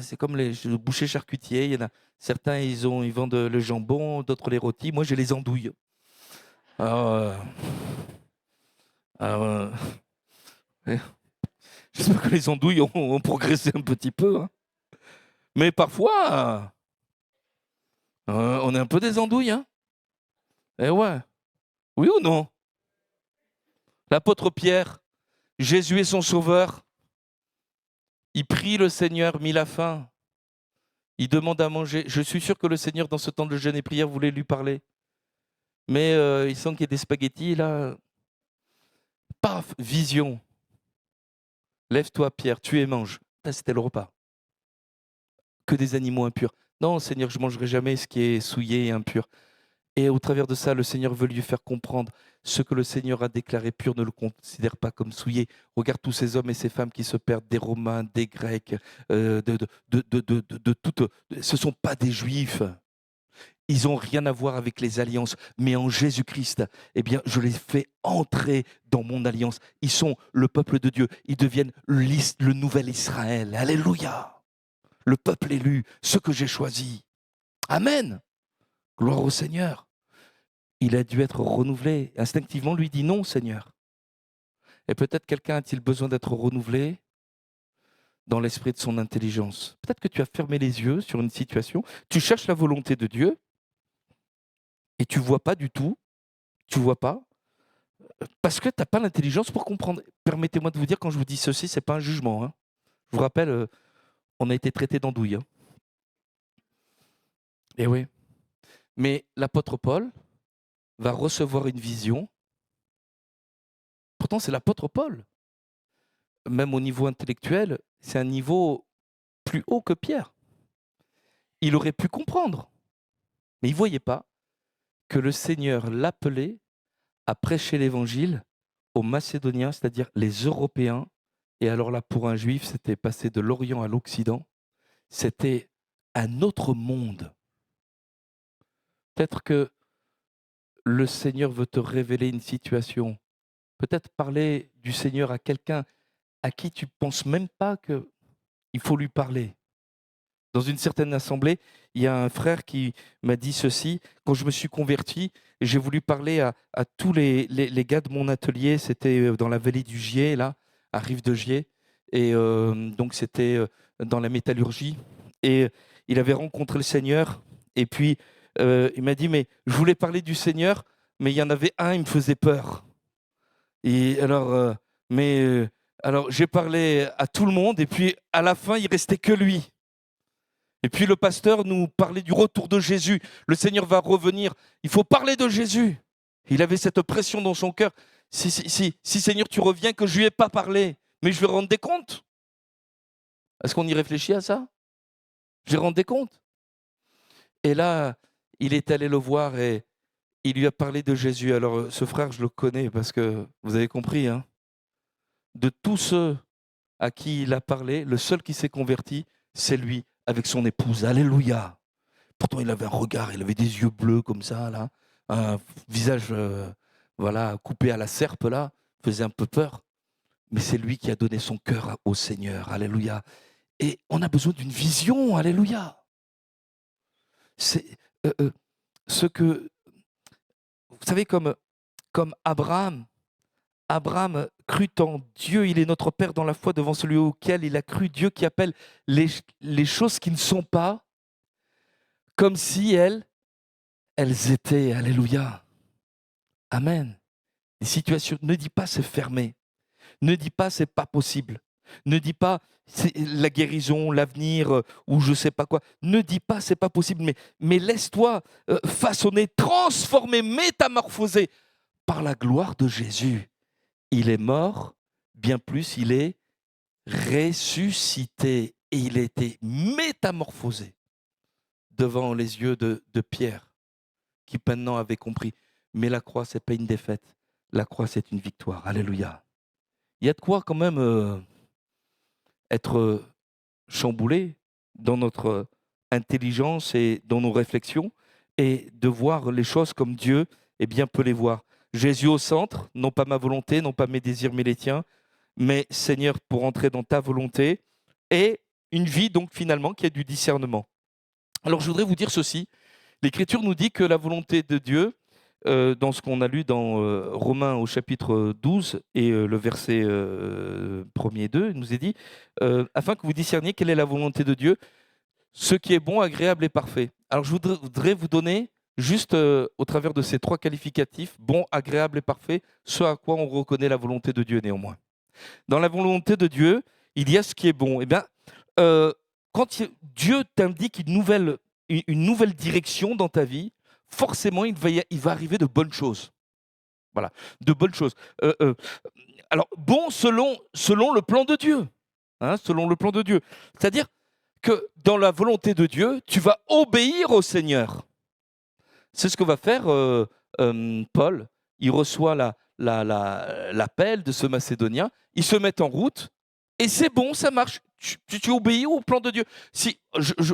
c'est comme les bouchers charcutiers. Il y en a certains, ils vendent le jambon, d'autres les rôtis. Moi, j'ai les andouilles. Alors, j'espère que les andouilles ont progressé un petit peu. Hein. Mais parfois, on est un peu des andouilles. Hein. Eh ouais. Oui ou non? L'apôtre Pierre, Jésus est son sauveur. Il prie le Seigneur, mit la faim. Il demande à manger. Je suis sûr que le Seigneur, dans ce temps de jeûne et prière, voulait lui parler. Mais il sent qu'il y a des spaghettis, là. Paf, vision. Lève-toi, Pierre, tu et mange. Là, c'était le repas. Que des animaux impurs. Non, Seigneur, je ne mangerai jamais ce qui est souillé et impur. Et au travers de ça, le Seigneur veut lui faire comprendre ce que le Seigneur a déclaré pur, ne le considère pas comme souillé. Regarde tous ces hommes et ces femmes qui se perdent, des Romains, des Grecs, de toutes. Ce ne sont pas des Juifs. Ils n'ont rien à voir avec les alliances. Mais en Jésus-Christ, eh bien, je les fais entrer dans mon alliance. Ils sont le peuple de Dieu. Ils deviennent le nouvel Israël. Alléluia. Le peuple élu, ceux que j'ai choisis. Amen. Gloire au Seigneur. Il a dû être renouvelé. Instinctivement, lui dit non, Seigneur. Et peut-être quelqu'un a-t-il besoin d'être renouvelé dans l'esprit de son intelligence. Peut-être que tu as fermé les yeux sur une situation, tu cherches la volonté de Dieu et tu ne vois pas du tout, tu ne vois pas, parce que tu n'as pas l'intelligence pour comprendre. Permettez-moi de vous dire, quand je vous dis ceci, ce n'est pas un jugement. Hein. Je vous rappelle, on a été traité d'andouille. Hein. Et oui. Mais l'apôtre Paul va recevoir une vision. Pourtant, c'est l'apôtre Paul. Même au niveau intellectuel, c'est un niveau plus haut que Pierre. Il aurait pu comprendre, mais il ne voyait pas que le Seigneur l'appelait à prêcher l'évangile aux Macédoniens, c'est-à-dire les Européens. Et alors là, pour un juif, c'était passer de l'Orient à l'Occident. C'était un autre monde. Peut-être que le Seigneur veut te révéler une situation. Peut-être parler du Seigneur à quelqu'un à qui tu ne penses même pas qu'il faut lui parler. Dans une certaine assemblée, il y a un frère qui m'a dit ceci. Quand je me suis converti, j'ai voulu parler à tous les gars de mon atelier. C'était dans la vallée du Gier, là, à Rive de Gier. Et donc, c'était dans la métallurgie. Et il avait rencontré le Seigneur. Et puis, il m'a dit, mais je voulais parler du Seigneur, mais il y en avait un, il me faisait peur. Et alors, alors j'ai parlé à tout le monde, et puis à la fin, il restait que lui. Et puis le pasteur nous parlait du retour de Jésus. Le Seigneur va revenir. Il faut parler de Jésus. Il avait cette pression dans son cœur. Si Seigneur, tu reviens, que je lui ai pas parlé, mais je lui rendre des comptes. Est-ce qu'on y réfléchit à ça? Je lui rendre des comptes. Et là, il est allé le voir et il lui a parlé de Jésus. Alors, ce frère, je le connais parce que vous avez compris, hein, de tous ceux à qui il a parlé, le seul qui s'est converti, c'est lui, avec son épouse. Alléluia. Pourtant, il avait un regard, il avait des yeux bleus comme ça, là, un visage voilà, coupé à la serpe, là, faisait un peu peur. Mais c'est lui qui a donné son cœur au Seigneur. Alléluia. Et on a besoin d'une vision. Alléluia. C'est ce que, vous savez, comme Abraham, Abraham crut en Dieu, il est notre Père dans la foi devant celui auquel il a cru, Dieu qui appelle les choses qui ne sont pas comme si elles étaient. Alléluia. Amen. Les situations, ne dis pas c'est fermé, ne dis pas c'est pas possible, ne dis pas c'est la guérison, l'avenir ou je sais pas quoi, ne dis pas c'est pas possible, mais laisse-toi façonner, transformer, métamorphoser par la gloire de Jésus. Il est mort, bien plus, il est ressuscité et il a été métamorphosé devant les yeux de Pierre, qui maintenant avait compris. Mais la croix, ce n'est pas une défaite. La croix, c'est une victoire. Alléluia. Il y a de quoi quand même être chamboulé dans notre intelligence et dans nos réflexions et de voir les choses comme Dieu peut les voir. Jésus au centre, non pas ma volonté, non pas mes désirs, mais les tiens, mais Seigneur, pour entrer dans ta volonté et une vie donc finalement qui a du discernement. Alors je voudrais vous dire ceci, l'Écriture nous dit que la volonté de Dieu, dans ce qu'on a lu dans Romains au chapitre 12 et le verset 1er et 2, il nous est dit afin que vous discerniez quelle est la volonté de Dieu, ce qui est bon, agréable et parfait. Alors je voudrais vous donner juste au travers de ces trois qualificatifs, bon, agréable et parfait, ce à quoi on reconnaît la volonté de Dieu néanmoins. Dans la volonté de Dieu, il y a ce qui est bon. Eh bien, quand Dieu t'indique une nouvelle direction dans ta vie, forcément, il va arriver de bonnes choses. Voilà, de bonnes choses. Alors, bon selon le plan de Dieu. Hein, selon le plan de Dieu. C'est-à-dire que dans la volonté de Dieu, tu vas obéir au Seigneur. C'est ce que va faire Paul. Il reçoit l'appel de ce Macédonien. Il se met en route et c'est bon, ça marche. Tu obéis au plan de Dieu. Si,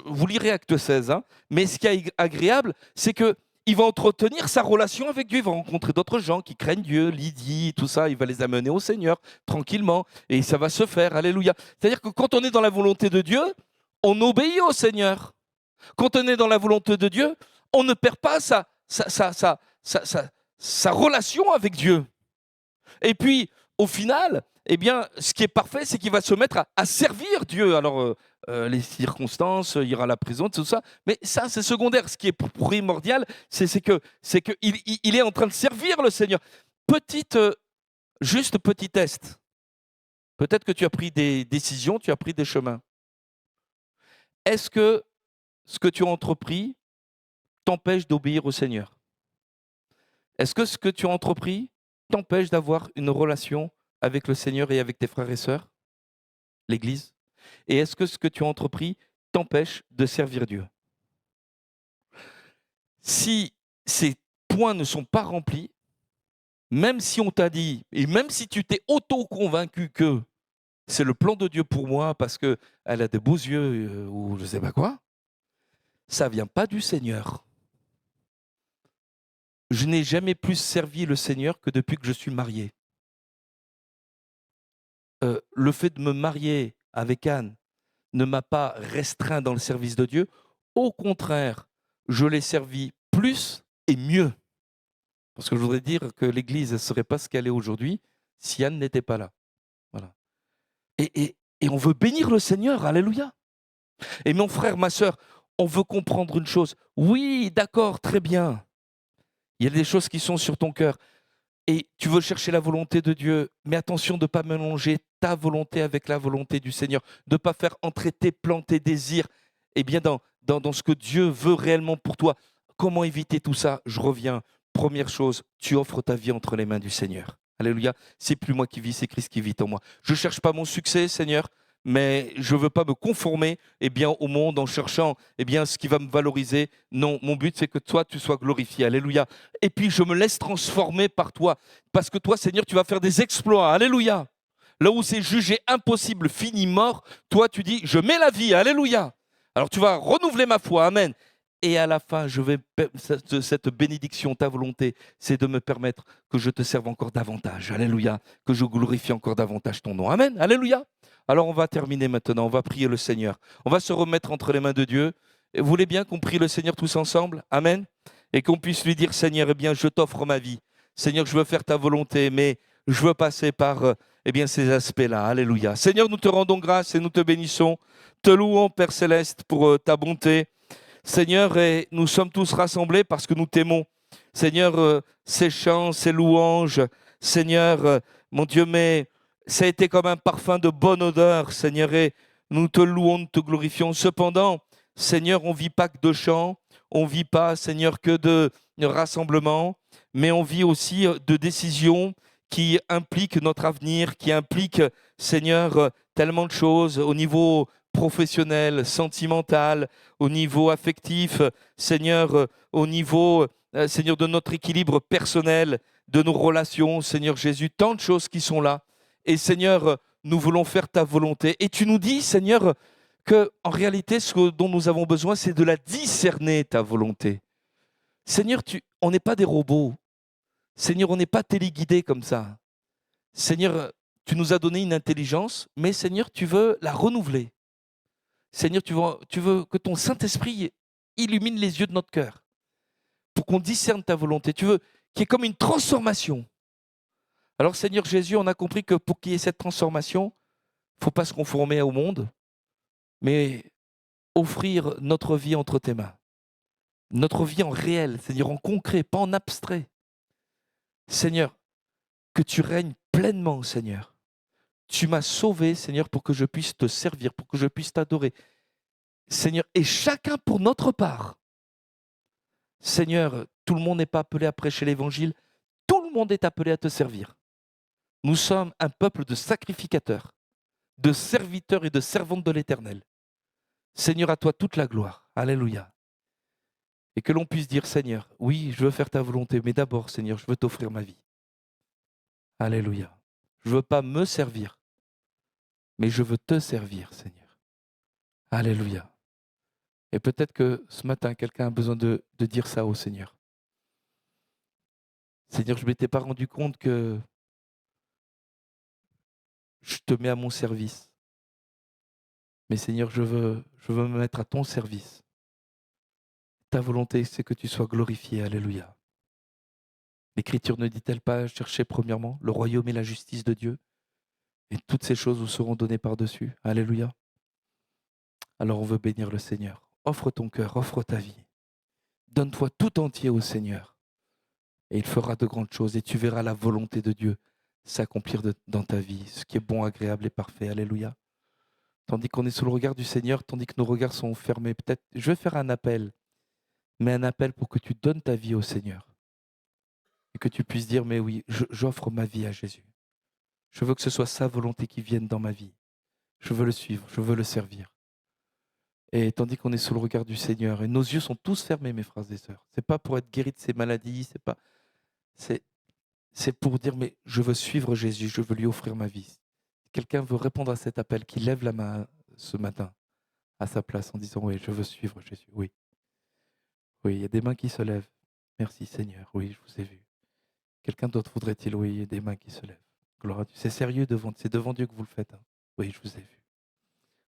vous lirez Acte 16, hein, mais ce qui est agréable, c'est qu'il va entretenir sa relation avec Dieu. Il va rencontrer d'autres gens qui craignent Dieu, Lydie, tout ça. Il va les amener au Seigneur tranquillement et ça va se faire. Alléluia. C'est-à-dire que quand on est dans la volonté de Dieu, on obéit au Seigneur. Quand on est dans la volonté de Dieu, on ne perd pas sa relation avec Dieu. Et puis, au final, ce qui est parfait, c'est qu'il va se mettre à servir Dieu. Alors, les circonstances, il y aura la prison, tout ça, mais ça, c'est secondaire. Ce qui est primordial, c'est qu'il est en train de servir le Seigneur. Juste petit test. Peut-être que tu as pris des décisions, tu as pris des chemins. Est-ce que ce que tu as entrepris t'empêche d'obéir au Seigneur? Est-ce que ce que tu as entrepris t'empêche d'avoir une relation avec le Seigneur et avec tes frères et sœurs, l'Église? Et est-ce que ce que tu as entrepris t'empêche de servir Dieu? Si ces points ne sont pas remplis, même si on t'a dit, et même si tu t'es auto-convaincu que c'est le plan de Dieu pour moi parce qu'elle a des beaux yeux ou je ne sais pas quoi, ça ne vient pas du Seigneur. Je n'ai jamais plus servi le Seigneur que depuis que je suis marié. Le fait de me marier avec Anne ne m'a pas restreint dans le service de Dieu. Au contraire, je l'ai servi plus et mieux. Parce que je voudrais dire que l'Église ne serait pas ce qu'elle est aujourd'hui si Anne n'était pas là. Voilà. Et Et on veut bénir le Seigneur, alléluia. Et mon frère, ma sœur, on veut comprendre une chose. Oui, d'accord, très bien. Il y a des choses qui sont sur ton cœur. Et tu veux chercher la volonté de Dieu, mais attention de ne pas mélanger ta volonté avec la volonté du Seigneur, de ne pas faire entrer tes plans, tes désirs, eh bien dans ce que Dieu veut réellement pour toi. Comment éviter tout ça? Je reviens. Première chose, tu offres ta vie entre les mains du Seigneur. Alléluia. C'est plus moi qui vis, c'est Christ qui vit en moi. Je ne cherche pas mon succès, Seigneur, mais je ne veux pas me conformer au monde en cherchant ce qui va me valoriser. Non, mon but, c'est que toi, tu sois glorifié. Alléluia. Et puis, je me laisse transformer par toi. Parce que toi, Seigneur, tu vas faire des exploits. Alléluia. Là où c'est jugé impossible, fini, mort, toi, tu dis, je mets la vie. Alléluia. Alors, tu vas renouveler ma foi. Amen. Et à la fin, cette bénédiction, ta volonté, c'est de me permettre que je te serve encore davantage. Alléluia. Que je glorifie encore davantage ton nom. Amen. Alléluia. Alors, on va terminer maintenant. On va prier le Seigneur. On va se remettre entre les mains de Dieu. Et vous voulez bien qu'on prie le Seigneur tous ensemble? Amen. Et qu'on puisse lui dire, Seigneur, je t'offre ma vie. Seigneur, je veux faire ta volonté, mais je veux passer par ces aspects-là. Alléluia. Seigneur, nous te rendons grâce et nous te bénissons. Te louons, Père Céleste, pour ta bonté. Seigneur, et nous sommes tous rassemblés parce que nous t'aimons. Seigneur, ces chants, ces louanges, Seigneur, mon Dieu, mais ça a été comme un parfum de bonne odeur, Seigneur, et nous te louons, nous te glorifions. Cependant, Seigneur, on ne vit pas que de chants, on ne vit pas, Seigneur, que de rassemblements, mais on vit aussi de décisions qui impliquent notre avenir, qui impliquent, Seigneur, tellement de choses au niveau professionnel, sentimental, au niveau affectif, Seigneur, au niveau, Seigneur, de notre équilibre personnel, de nos relations, Seigneur Jésus, tant de choses qui sont là. Et Seigneur, nous voulons faire ta volonté. Et tu nous dis, Seigneur, que en réalité, ce dont nous avons besoin, c'est de la discerner, ta volonté. Seigneur, on n'est pas des robots. Seigneur, on n'est pas téléguidés comme ça. Seigneur, tu nous as donné une intelligence, mais Seigneur, tu veux la renouveler. Seigneur, tu veux que ton Saint-Esprit illumine les yeux de notre cœur pour qu'on discerne ta volonté. Tu veux qu'il y ait comme une transformation. Alors Seigneur Jésus, on a compris que pour qu'il y ait cette transformation, il ne faut pas se conformer au monde, mais offrir notre vie entre tes mains. Notre vie en réel, Seigneur, en concret, pas en abstrait. Seigneur, que tu règnes pleinement, Seigneur. Tu m'as sauvé, Seigneur, pour que je puisse te servir, pour que je puisse t'adorer. Seigneur, et chacun pour notre part. Seigneur, tout le monde n'est pas appelé à prêcher l'évangile, tout le monde est appelé à te servir. Nous sommes un peuple de sacrificateurs, de serviteurs et de servantes de l'Éternel. Seigneur, à toi toute la gloire. Alléluia. Et que l'on puisse dire, Seigneur, oui, je veux faire ta volonté, mais d'abord, Seigneur, je veux t'offrir ma vie. Alléluia. Je ne veux pas me servir, mais je veux te servir, Seigneur. Alléluia. Et peut-être que ce matin, quelqu'un a besoin de dire ça au Seigneur. Seigneur, je ne m'étais pas rendu compte que je te mets à mon service. Mais Seigneur, je veux me mettre à ton service. Ta volonté, c'est que tu sois glorifié. Alléluia. L'Écriture ne dit-elle pas, cherchez premièrement le royaume et la justice de Dieu, et toutes ces choses vous seront données par-dessus. Alléluia. Alors on veut bénir le Seigneur. Offre ton cœur, offre ta vie. Donne-toi tout entier au Seigneur. Et il fera de grandes choses, et tu verras la volonté de Dieu s'accomplir dans ta vie, ce qui est bon, agréable et parfait. Alléluia. Tandis qu'on est sous le regard du Seigneur, tandis que nos regards sont fermés, peut-être, je vais faire un appel, mais un appel pour que tu donnes ta vie au Seigneur. Et que tu puisses dire, mais oui, j'offre ma vie à Jésus. Je veux que ce soit sa volonté qui vienne dans ma vie. Je veux le suivre, je veux le servir. Et tandis qu'on est sous le regard du Seigneur, et nos yeux sont tous fermés, mes frères et sœurs. Ce n'est pas pour être guéri de ces maladies, c'est pour dire, mais je veux suivre Jésus, je veux lui offrir ma vie. Quelqu'un veut répondre à cet appel, qui lève la main ce matin à sa place en disant, oui, je veux suivre Jésus, oui. Oui, il y a des mains qui se lèvent. Merci Seigneur, oui, je vous ai vu. Quelqu'un d'autre voudrait-il, oui, il y a des mains qui se lèvent. Gloire à Dieu. C'est sérieux, c'est devant Dieu que vous le faites. Hein. Oui, je vous ai vu.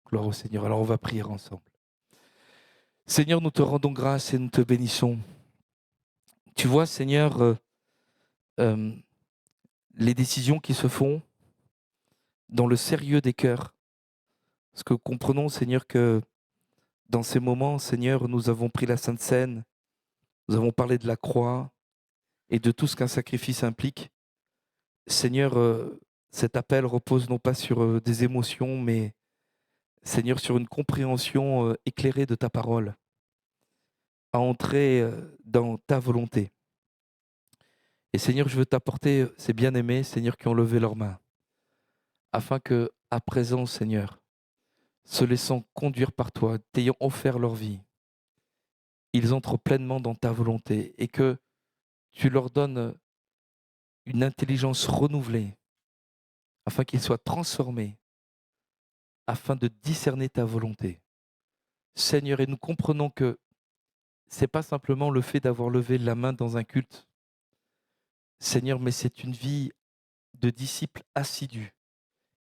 Gloire au Seigneur. Alors on va prier ensemble. Seigneur, nous te rendons grâce et nous te bénissons. Tu vois, Seigneur, les décisions qui se font dans le sérieux des cœurs, Parce que comprenons, Seigneur, que dans ces moments, Seigneur, nous avons pris la Sainte Seine, nous avons parlé de la croix et de tout ce qu'un sacrifice implique. Seigneur, cet appel repose non pas sur des émotions, mais Seigneur, sur une compréhension éclairée de ta parole, à entrer dans ta volonté. Et Seigneur, je veux t'apporter ces bien-aimés, Seigneur, qui ont levé leurs mains, afin que, à présent, Seigneur, se laissant conduire par toi, t'ayant offert leur vie, ils entrent pleinement dans ta volonté et que tu leur donnes une intelligence renouvelée, afin qu'ils soient transformés, afin de discerner ta volonté. Seigneur, et nous comprenons que ce n'est pas simplement le fait d'avoir levé la main dans un culte, Seigneur, mais c'est une vie de disciple assidu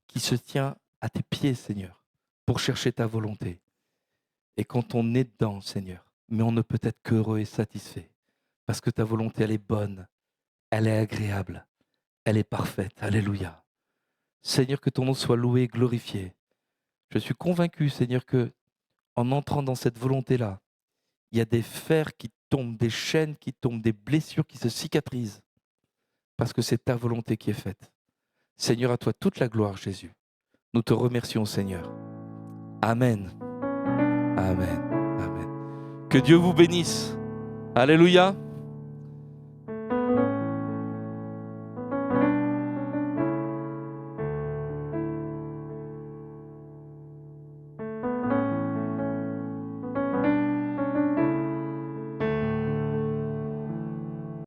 qui se tient à tes pieds, Seigneur, pour chercher ta volonté. Et quand on est dedans, Seigneur, mais on ne peut être qu'heureux et satisfait, parce que ta volonté, elle est bonne, elle est agréable, elle est parfaite. Alléluia. Seigneur, que ton nom soit loué et glorifié. Je suis convaincu, Seigneur, que en entrant dans cette volonté-là, il y a des fers qui tombent, des chaînes qui tombent, des blessures qui se cicatrisent, parce que c'est ta volonté qui est faite. Seigneur, à toi toute la gloire, Jésus. Nous te remercions, Seigneur. Amen. Amen. Amen. Que Dieu vous bénisse. Alléluia.